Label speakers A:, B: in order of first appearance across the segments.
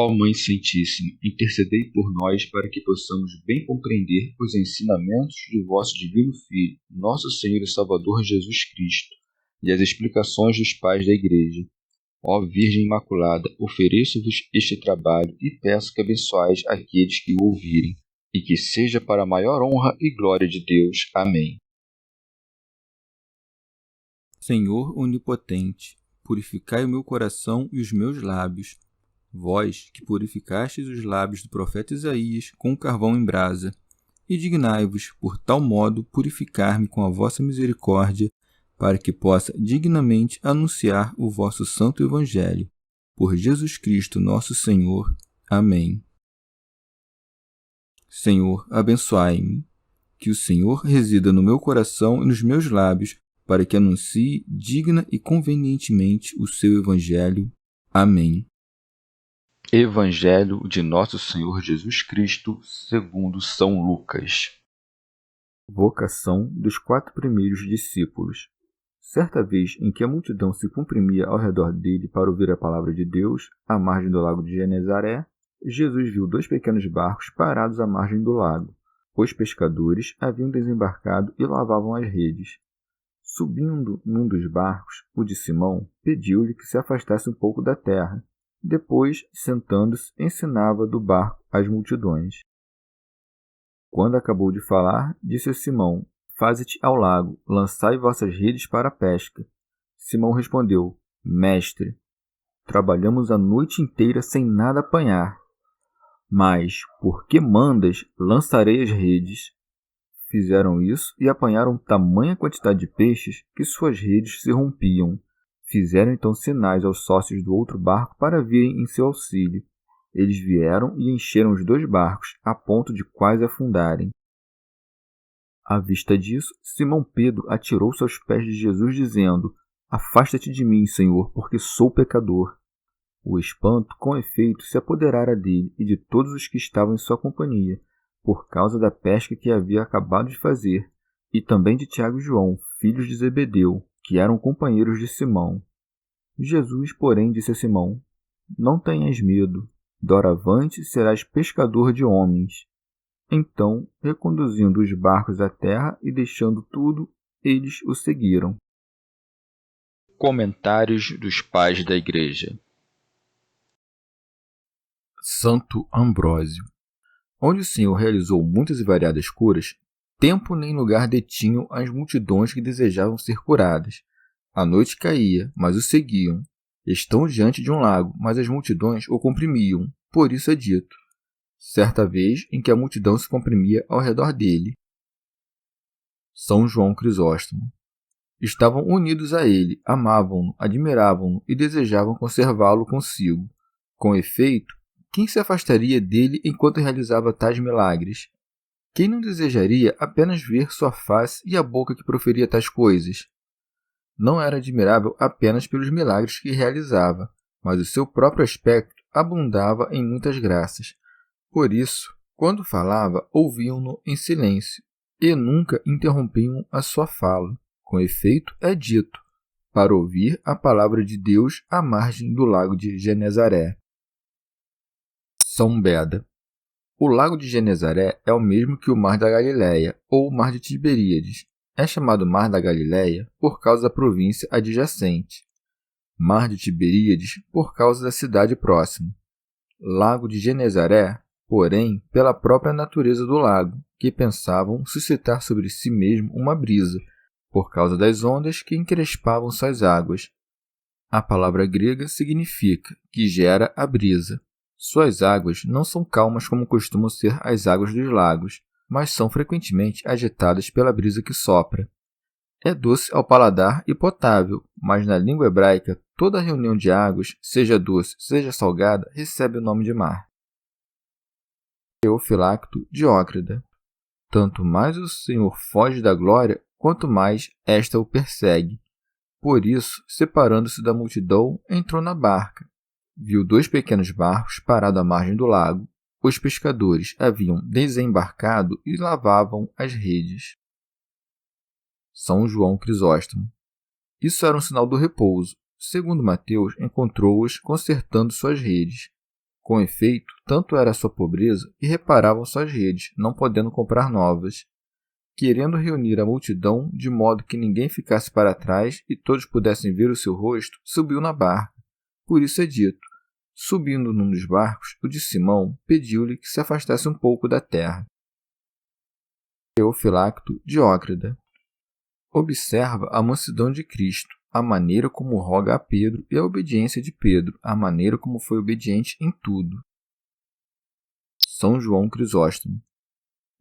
A: Ó Mãe Santíssima, intercedei por nós para que possamos bem compreender os ensinamentos de vosso Divino Filho, nosso Senhor e Salvador Jesus Cristo, e as explicações dos pais da Igreja. Ó Virgem Imaculada, ofereço-vos este trabalho e peço que abençoais aqueles que o ouvirem, e que seja para a maior honra e glória de Deus. Amém.
B: Senhor onipotente, purificai o meu coração e os meus lábios. Vós, que purificastes os lábios do profeta Isaías com o carvão em brasa, e dignai-vos, por tal modo, purificar-me com a vossa misericórdia, para que possa dignamente anunciar o vosso santo Evangelho. Por Jesus Cristo nosso Senhor. Amém. Senhor, abençoai-me. Que o Senhor resida no meu coração e nos meus lábios, para que anuncie digna e convenientemente o seu Evangelho. Amém.
A: Evangelho de Nosso Senhor Jesus Cristo, segundo São Lucas.
B: Vocação dos 4 primeiros discípulos. Certa vez em que a multidão se comprimia ao redor dele para ouvir a palavra de Deus, à margem do lago de Genezaré, Jesus viu 2 pequenos barcos parados à margem do lago. Os pescadores haviam desembarcado e lavavam as redes. Subindo num dos barcos, o de Simão pediu-lhe que se afastasse um pouco da terra. Depois, sentando-se, ensinava do barco às multidões. Quando acabou de falar, disse a Simão: Faze-te ao lago, lançai vossas redes para a pesca. Simão respondeu: Mestre, trabalhamos a noite inteira sem nada apanhar. Mas, por que mandas, lançarei as redes? Fizeram isso e apanharam tamanha quantidade de peixes que suas redes se rompiam. Fizeram então sinais aos sócios do outro barco para virem em seu auxílio. Eles vieram e encheram os 2 barcos, a ponto de quase afundarem. À vista disso, Simão Pedro atirou-se aos pés de Jesus, dizendo: Afasta-te de mim, Senhor, porque sou pecador. O espanto, com efeito, se apoderara dele e de todos os que estavam em sua companhia, por causa da pesca que havia acabado de fazer, e também de Tiago e João, filhos de Zebedeu, que eram companheiros de Simão. Jesus, porém, disse a Simão: Não tenhas medo, doravante serás pescador de homens. Então, reconduzindo os barcos à terra e deixando tudo, eles o seguiram.
A: Comentários dos Pais da Igreja.
B: Santo Ambrósio. Onde o Senhor realizou muitas e variadas curas, tempo nem lugar detinham as multidões que desejavam ser curadas. A noite caía, mas o seguiam. Estão diante de um lago, mas as multidões o comprimiam. Por isso é dito: certa vez em que a multidão se comprimia ao redor dele. São João Crisóstomo. Estavam unidos a ele, amavam-no, admiravam-no e desejavam conservá-lo consigo. Com efeito, quem se afastaria dele enquanto realizava tais milagres? Quem não desejaria apenas ver sua face e a boca que proferia tais coisas? Não era admirável apenas pelos milagres que realizava, mas o seu próprio aspecto abundava em muitas graças. Por isso, quando falava, ouviam-no em silêncio e nunca interrompiam a sua fala. Com efeito, é dito: para ouvir a palavra de Deus à margem do lago de Genezaré. São Beda. O lago de Genezaré é o mesmo que o Mar da Galileia, ou o Mar de Tiberíades. É chamado Mar da Galileia por causa da província adjacente. Mar de Tiberíades por causa da cidade próxima. Lago de Genezaré, porém, pela própria natureza do lago, que pensavam suscitar sobre si mesmo uma brisa, por causa das ondas que encrespavam suas águas. A palavra grega significa que gera a brisa. Suas águas não são calmas como costumam ser as águas dos lagos, mas são frequentemente agitadas pela brisa que sopra. É doce ao paladar e potável, mas na língua hebraica toda reunião de águas, seja doce, seja salgada, recebe o nome de mar. Teofilacto Diócrida. Tanto mais o Senhor foge da glória, quanto mais esta o persegue. Por isso, separando-se da multidão, entrou na barca. Viu 2 pequenos barcos parados à margem do lago. Os pescadores haviam desembarcado e lavavam as redes. São João Crisóstomo. Isso era um sinal do repouso. Segundo Mateus, encontrou-os consertando suas redes. Com efeito, tanto era a sua pobreza que reparavam suas redes, não podendo comprar novas. Querendo reunir a multidão de modo que ninguém ficasse para trás e todos pudessem ver o seu rosto, subiu na barca. Por isso é dito: subindo num dos barcos, o de Simão pediu-lhe que se afastasse um pouco da terra. Teofilacto Diócrida. Observa a mansidão de Cristo, a maneira como roga a Pedro e a obediência de Pedro, a maneira como foi obediente em tudo. São João Crisóstomo.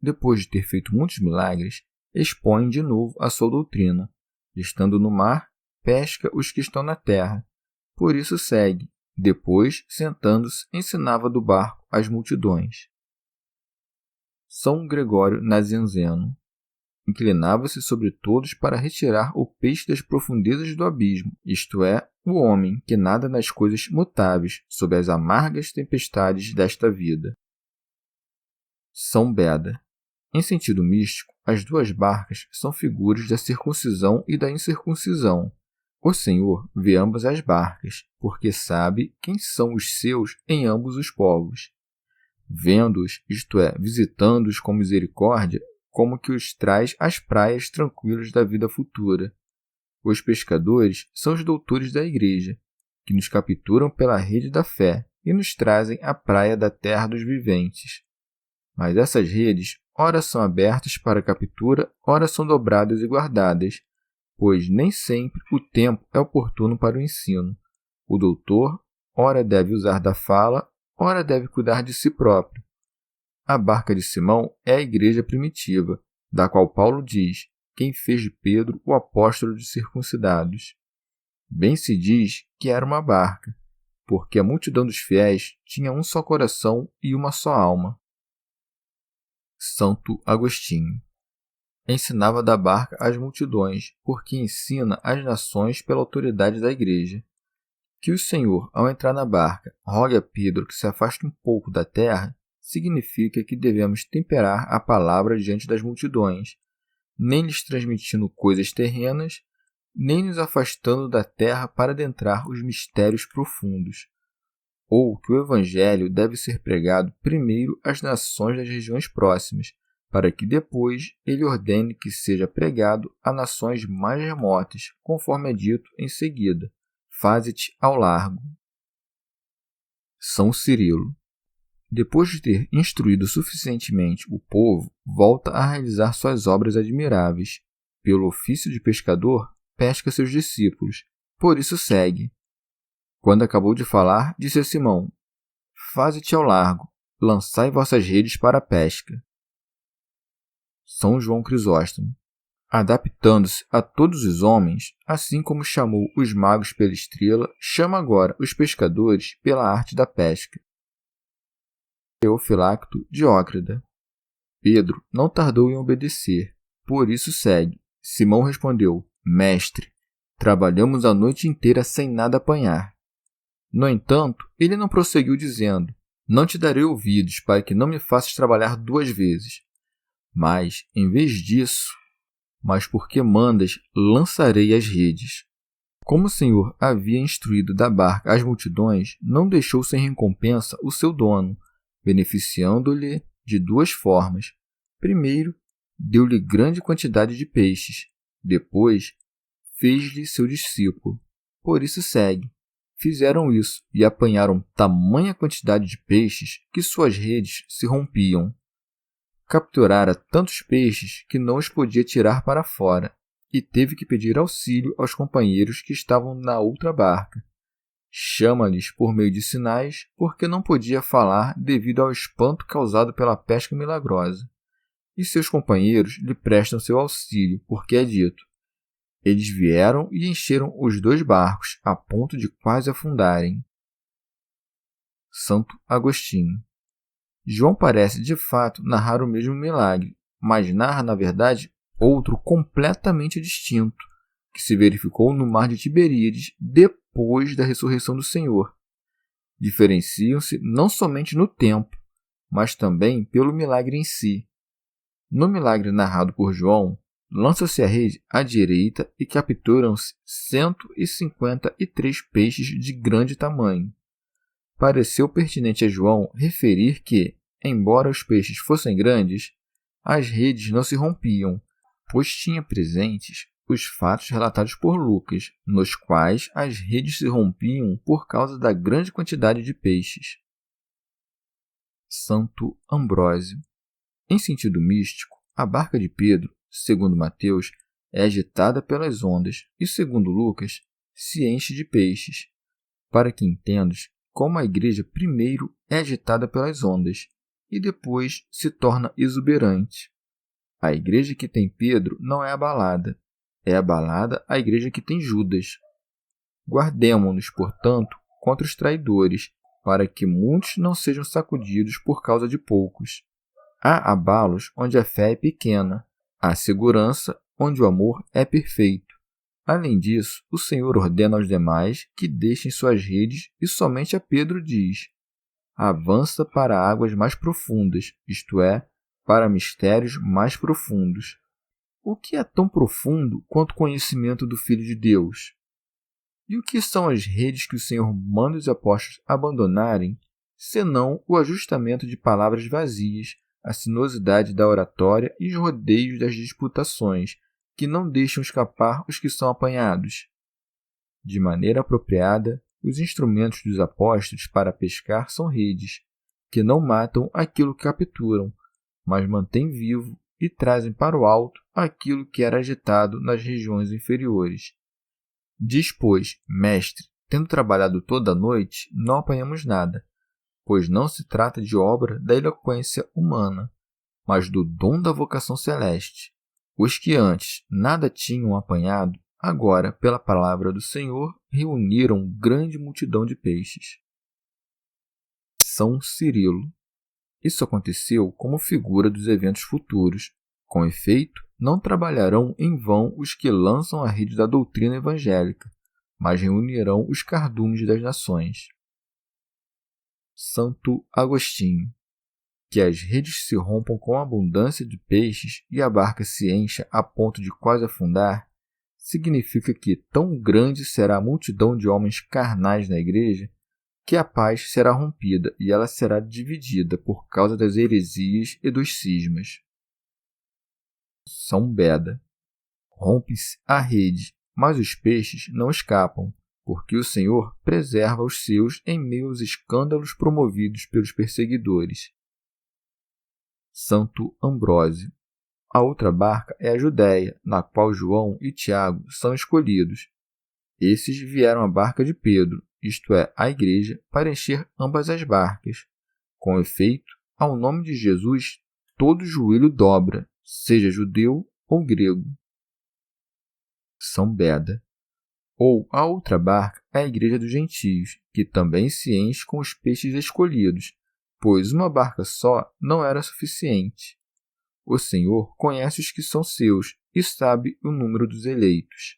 B: Depois de ter feito muitos milagres, expõe de novo a sua doutrina. Estando no mar, pesca os que estão na terra. Por isso segue. Depois, sentando-se, ensinava do barco as multidões. São Gregório Nazianzeno. Inclinava-se sobre todos para retirar o peixe das profundezas do abismo, isto é, o homem que nada nas coisas mutáveis, sob as amargas tempestades desta vida. São Beda. Em sentido místico, as duas barcas são figuras da circuncisão e da incircuncisão. O Senhor vê ambas as barcas, porque sabe quem são os seus em ambos os povos. Vendo-os, isto é, visitando-os com misericórdia, como que os traz às praias tranquilas da vida futura. Os pescadores são os doutores da Igreja, que nos capturam pela rede da fé e nos trazem à praia da terra dos viventes. Mas essas redes, ora são abertas para captura, ora são dobradas e guardadas, pois nem sempre o tempo é oportuno para o ensino. O doutor, ora deve usar da fala, ora deve cuidar de si próprio. A barca de Simão é a igreja primitiva, da qual Paulo diz: quem fez de Pedro o apóstolo de circuncidados. Bem se diz que era uma barca, porque a multidão dos fiéis tinha um só coração e uma só alma. Santo Agostinho. Ensinava da barca às multidões, porque ensina às nações pela autoridade da igreja. Que o Senhor, ao entrar na barca, rogue a Pedro que se afaste um pouco da terra, significa que devemos temperar a palavra diante das multidões, nem lhes transmitindo coisas terrenas, nem nos afastando da terra para adentrar os mistérios profundos. Ou que o Evangelho deve ser pregado primeiro às nações das regiões próximas, para que depois ele ordene que seja pregado a nações mais remotas, conforme é dito em seguida: faze-te ao largo. São Cirilo. Depois de ter instruído suficientemente o povo, volta a realizar suas obras admiráveis. Pelo ofício de pescador, pesca seus discípulos. Por isso segue. Quando acabou de falar, disse a Simão: faze-te ao largo, lançai vossas redes para a pesca. São João Crisóstomo. Adaptando-se a todos os homens, assim como chamou os magos pela estrela, chama agora os pescadores pela arte da pesca. Teofilacto Diócrida. Pedro não tardou em obedecer, por isso segue. Simão respondeu: mestre, trabalhamos a noite inteira sem nada apanhar. No entanto, ele não prosseguiu dizendo: não te darei ouvidos para que não me faças trabalhar 2 vezes. Mas, em vez disso, mas porque mandas, lançarei as redes. Como o Senhor havia instruído da barca as multidões, não deixou sem recompensa o seu dono, beneficiando-lhe de 2 formas. Primeiro, deu-lhe grande quantidade de peixes. Depois, fez-lhe seu discípulo. Por isso segue. Fizeram isso e apanharam tamanha quantidade de peixes que suas redes se rompiam. Capturara tantos peixes que não os podia tirar para fora, e teve que pedir auxílio aos companheiros que estavam na outra barca. Chama-lhes por meio de sinais, porque não podia falar devido ao espanto causado pela pesca milagrosa. E seus companheiros lhe prestam seu auxílio, porque é dito: eles vieram e encheram os 2 barcos, a ponto de quase afundarem. Santo Agostinho. João parece, de fato, narrar o mesmo milagre, mas narra, na verdade, outro completamente distinto, que se verificou no mar de Tiberíades depois da ressurreição do Senhor. Diferenciam-se não somente no tempo, mas também pelo milagre em si. No milagre narrado por João, lança-se a rede à direita e capturam-se 153 peixes de grande tamanho. pareceu pertinente a João referir que, embora os peixes fossem grandes, as redes não se rompiam, pois tinha presentes os fatos relatados por Lucas, nos quais as redes se rompiam por causa da grande quantidade de peixes. Santo Ambrósio. Em sentido místico, a barca de Pedro, segundo Mateus, é agitada pelas ondas e, segundo Lucas, se enche de peixes, para que entendas como a igreja primeiro é agitada pelas ondas e depois se torna exuberante. A igreja que tem Pedro não é abalada a igreja que tem Judas. Guardemo-nos, portanto, contra os traidores, para que muitos não sejam sacudidos por causa de poucos. Há abalos onde a fé é pequena, há segurança onde o amor é perfeito. Além disso, o Senhor ordena aos demais que deixem suas redes e somente a Pedro diz: avança para águas mais profundas, isto é, para mistérios mais profundos. O que é tão profundo quanto o conhecimento do Filho de Deus? E o que são as redes que o Senhor manda os apóstolos abandonarem, senão o ajustamento de palavras vazias, a sinuosidade da oratória e os rodeios das disputações, que não deixam escapar os que são apanhados? De maneira apropriada, os instrumentos dos apóstolos para pescar são redes, que não matam aquilo que capturam, mas mantêm vivo e trazem para o alto aquilo que era agitado nas regiões inferiores. Diz, pois, mestre, tendo trabalhado toda a noite, não apanhamos nada, pois não se trata de obra da eloquência humana, mas do dom da vocação celeste. Os que antes nada tinham apanhado, agora, pela palavra do Senhor, reuniram grande multidão de peixes. São Cirilo. Isso aconteceu como figura dos eventos futuros. Com efeito, não trabalharão em vão os que lançam a rede da doutrina evangélica, mas reunirão os cardumes das nações. Santo Agostinho. Que as redes se rompam com abundância de peixes e a barca se encha a ponto de quase afundar, significa que tão grande será a multidão de homens carnais na igreja que a paz será rompida e ela será dividida por causa das heresias e dos cismas. São Beda. Rompe-se a rede, mas os peixes não escapam, porque o Senhor preserva os seus em meio aos escândalos promovidos pelos perseguidores. Santo Ambrósio. A outra barca é a Judéia, na qual João e Tiago são escolhidos. Esses vieram à barca de Pedro, isto é, a igreja, para encher ambas as barcas. Com efeito, ao nome de Jesus, todo joelho dobra, seja judeu ou grego. São Beda. Ou a outra barca é a igreja dos gentios, que também se enche com os peixes escolhidos, pois uma barca só não era suficiente. O Senhor conhece os que são seus e sabe o número dos eleitos.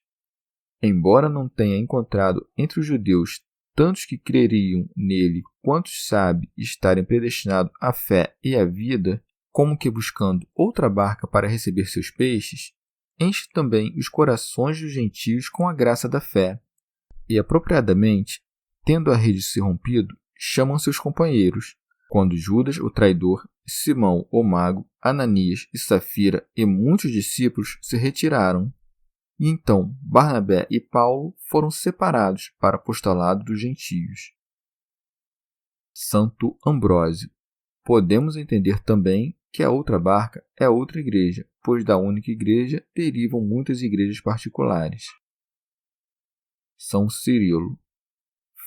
B: Embora não tenha encontrado entre os judeus tantos que creriam nele quantos sabe estarem predestinados à fé e à vida, como que buscando outra barca para receber seus peixes, enche também os corações dos gentios com a graça da fé. E, apropriadamente, tendo a rede se rompido, chamam seus companheiros, quando Judas, o traidor, Simão, o mago, Ananias e Safira e muitos discípulos se retiraram. E então Barnabé e Paulo foram separados para o apostolado dos gentios. Santo Ambrósio. Podemos entender também que a outra barca é outra igreja, pois da única igreja derivam muitas igrejas particulares. São Cirilo.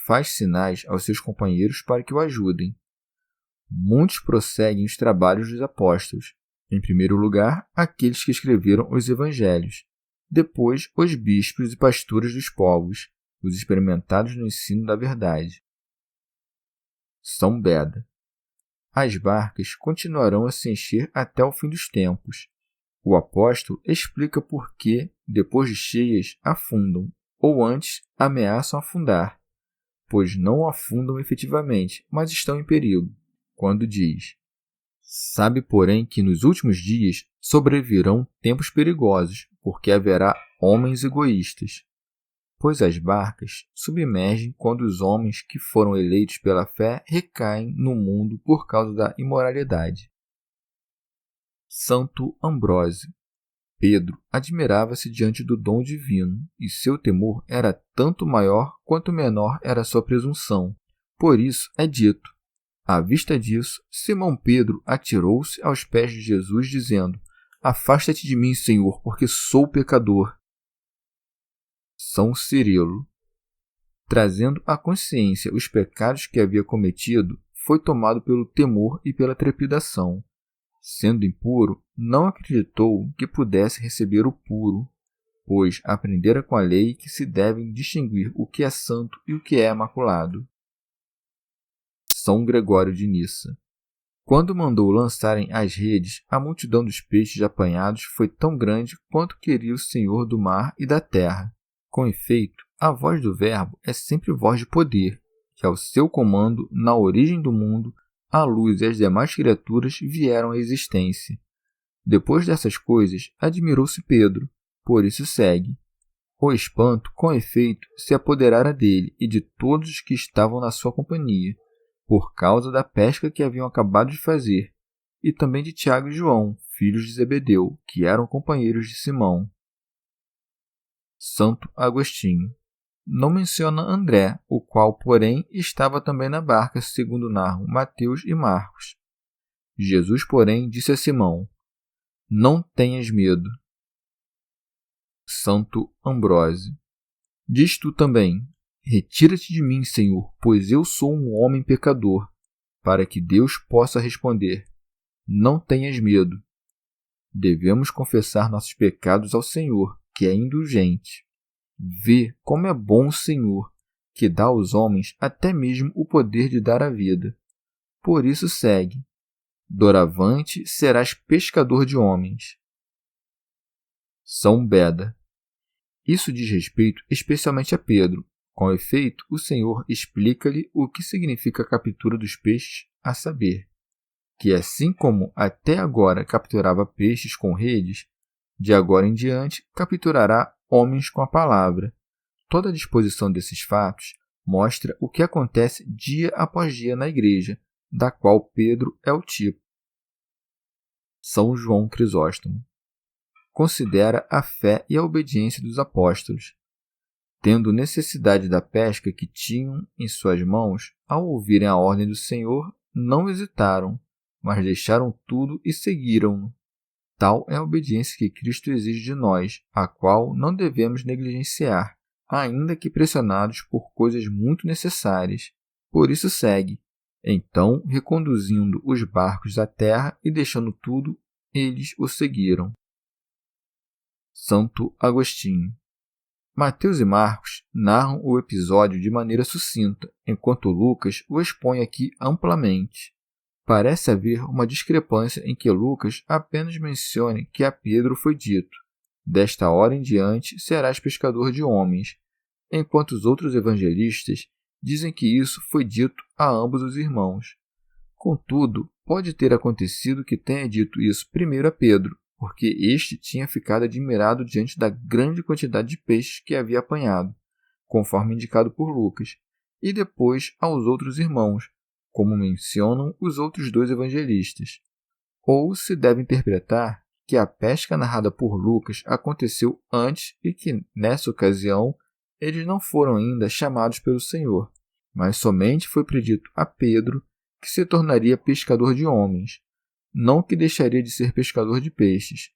B: Faz sinais aos seus companheiros para que o ajudem. Muitos prosseguem os trabalhos dos apóstolos. Em primeiro lugar, aqueles que escreveram os evangelhos. Depois, os bispos e pastores dos povos, os experimentados no ensino da verdade. São Beda. As barcas continuarão a se encher até o fim dos tempos. O apóstolo explica por que, depois de cheias, afundam, ou antes, ameaçam afundar, pois não afundam efetivamente, mas estão em perigo, quando diz: sabe, porém, que nos últimos dias sobrevirão tempos perigosos, porque haverá homens egoístas. pois as barcas submergem quando os homens que foram eleitos pela fé recaem no mundo por causa da imoralidade. Santo Ambrósio. Pedro admirava-se diante do dom divino, e seu temor era tanto maior quanto menor era sua presunção. Por isso é dito: à vista disso, Simão Pedro atirou-se aos pés de Jesus, dizendo: afasta-te de mim, Senhor, porque sou pecador. São Cirilo. Trazendo à consciência os pecados que havia cometido, foi tomado pelo temor e pela trepidação. Sendo impuro, não acreditou que pudesse receber o puro, pois aprendera com a lei que se devem distinguir o que é santo e o que é imaculado. São Gregório de Nissa. Quando mandou lançarem as redes, a multidão dos peixes apanhados foi tão grande quanto queria o Senhor do mar e da terra. Com efeito, a voz do Verbo é sempre voz de poder, que ao seu comando, na origem do mundo, a luz e as demais criaturas vieram à existência. Depois dessas coisas, admirou-se Pedro, por isso segue. O espanto, com efeito, se apoderara dele e de todos os que estavam na sua companhia, por causa da pesca que haviam acabado de fazer, e também de Tiago e João, filhos de Zebedeu, que eram companheiros de Simão. Santo Agostinho. Não menciona André, o qual, porém, estava também na barca, segundo narram Mateus e Marcos. Jesus, porém, disse a Simão: não tenhas medo. Santo Ambrósio. Diz tu também: retira-te de mim, Senhor, pois eu sou um homem pecador, para que Deus possa responder: não tenhas medo. Devemos confessar nossos pecados ao Senhor, que é indulgente. Vê como é bom o Senhor, que dá aos homens até mesmo o poder de dar a vida. Por isso segue: doravante serás pescador de homens. São Beda. Isso diz respeito especialmente a Pedro. Com efeito, o Senhor explica-lhe o que significa a captura dos peixes, a saber, que assim como até agora capturava peixes com redes, de agora em diante capturará homens com a palavra. Toda a disposição desses fatos mostra o que acontece dia após dia na igreja, da qual Pedro é o tipo. São João Crisóstomo. Considera a fé e a obediência dos apóstolos. Tendo necessidade da pesca que tinham em suas mãos, ao ouvirem a ordem do Senhor, não hesitaram, mas deixaram tudo e seguiram-no. Tal é a obediência que Cristo exige de nós, a qual não devemos negligenciar, ainda que pressionados por coisas muito necessárias. Por isso segue. Então, reconduzindo os barcos à terra e deixando tudo, eles o seguiram. Santo Agostinho. Mateus e Marcos narram o episódio de maneira sucinta, enquanto Lucas o expõe aqui amplamente. Parece haver uma discrepância em que Lucas apenas mencione que a Pedro foi dito: desta hora em diante serás pescador de homens, enquanto os outros evangelistas dizem que isso foi dito a ambos os irmãos. Contudo, pode ter acontecido que tenha dito isso primeiro a Pedro, porque este tinha ficado admirado diante da grande quantidade de peixes que havia apanhado, conforme indicado por Lucas, e depois aos outros irmãos, como mencionam os outros dois evangelistas. Ou se deve interpretar que a pesca narrada por Lucas aconteceu antes e que, nessa ocasião, eles não foram ainda chamados pelo Senhor, mas somente foi predito a Pedro que se tornaria pescador de homens, não que deixaria de ser pescador de peixes.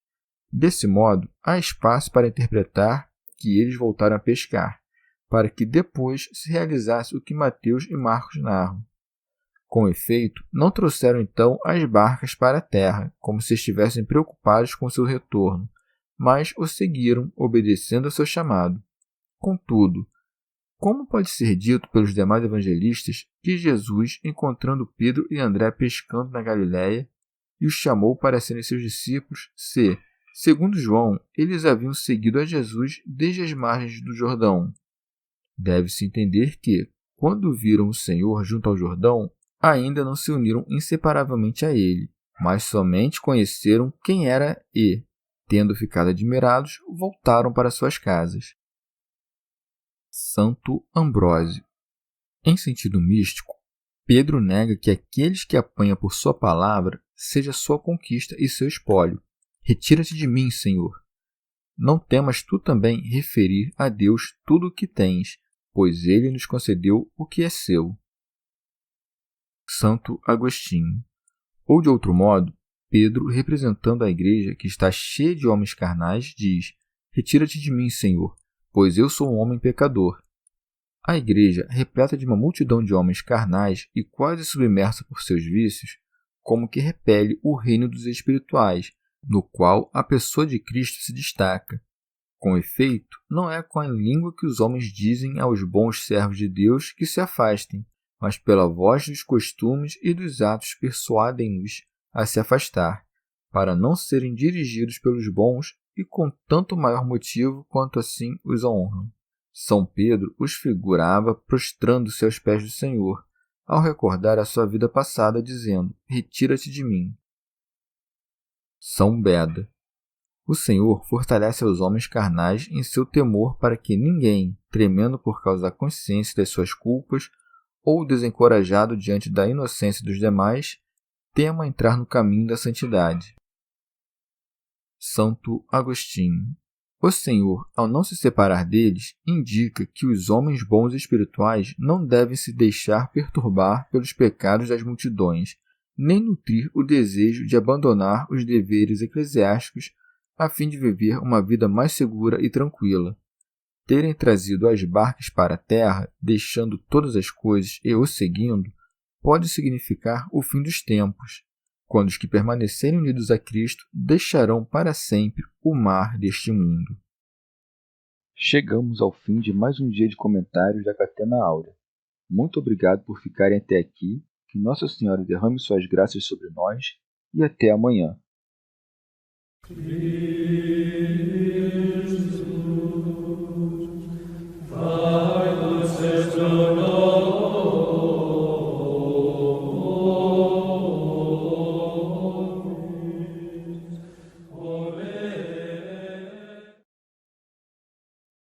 B: Desse modo, há espaço para interpretar que eles voltaram a pescar, para que depois se realizasse o que Mateus e Marcos narram. Com efeito, não trouxeram então as barcas para a terra, como se estivessem preocupados com seu retorno, mas o seguiram, obedecendo ao seu chamado. Contudo, como pode ser dito pelos demais evangelistas que Jesus, encontrando Pedro e André pescando na Galiléia, e os chamou para serem seus discípulos, se, segundo João, eles haviam seguido a Jesus desde as margens do Jordão? Deve-se entender que, quando viram o Senhor junto ao Jordão, ainda não se uniram inseparavelmente a ele, mas somente conheceram quem era e, tendo ficado admirados, voltaram para suas casas. Santo Ambrósio. Em sentido místico, Pedro nega que aqueles que apanha por sua palavra seja sua conquista e seu espólio. Retira-te de mim, Senhor. Não temas tu também referir a Deus tudo o que tens, pois ele nos concedeu o que é seu. Santo Agostinho. Ou de outro modo, Pedro, representando a igreja que está cheia de homens carnais, diz: Retira-te de mim, Senhor, pois eu sou um homem pecador. A igreja, repleta de uma multidão de homens carnais e quase submersa por seus vícios, como que repele o reino dos espirituais, no qual a pessoa de Cristo se destaca. Com efeito, não é com a língua que os homens dizem aos bons servos de Deus que se afastem, mas pela voz dos costumes e dos atos persuadem-nos a se afastar, para não serem dirigidos pelos bons e com tanto maior motivo quanto assim os honram. São Pedro os figurava prostrando-se aos pés do Senhor, ao recordar a sua vida passada, dizendo: Retira-te de mim. São Beda. O Senhor fortalece os homens carnais em seu temor para que ninguém, tremendo por causa da consciência das suas culpas ou desencorajado diante da inocência dos demais, tema entrar no caminho da santidade. Santo Agostinho. O Senhor, ao não se separar deles, indica que os homens bons e espirituais não devem se deixar perturbar pelos pecados das multidões, nem nutrir o desejo de abandonar os deveres eclesiásticos a fim de viver uma vida mais segura e tranquila. Terem trazido as barcas para a terra, deixando todas as coisas e o seguindo, pode significar o fim dos tempos, quando os que permanecerem unidos a Cristo deixarão para sempre o mar deste mundo.
A: Chegamos ao fim de mais um dia de comentários da Catena Áurea. Muito obrigado por ficarem até aqui, que Nossa Senhora derrame suas graças sobre nós e até amanhã.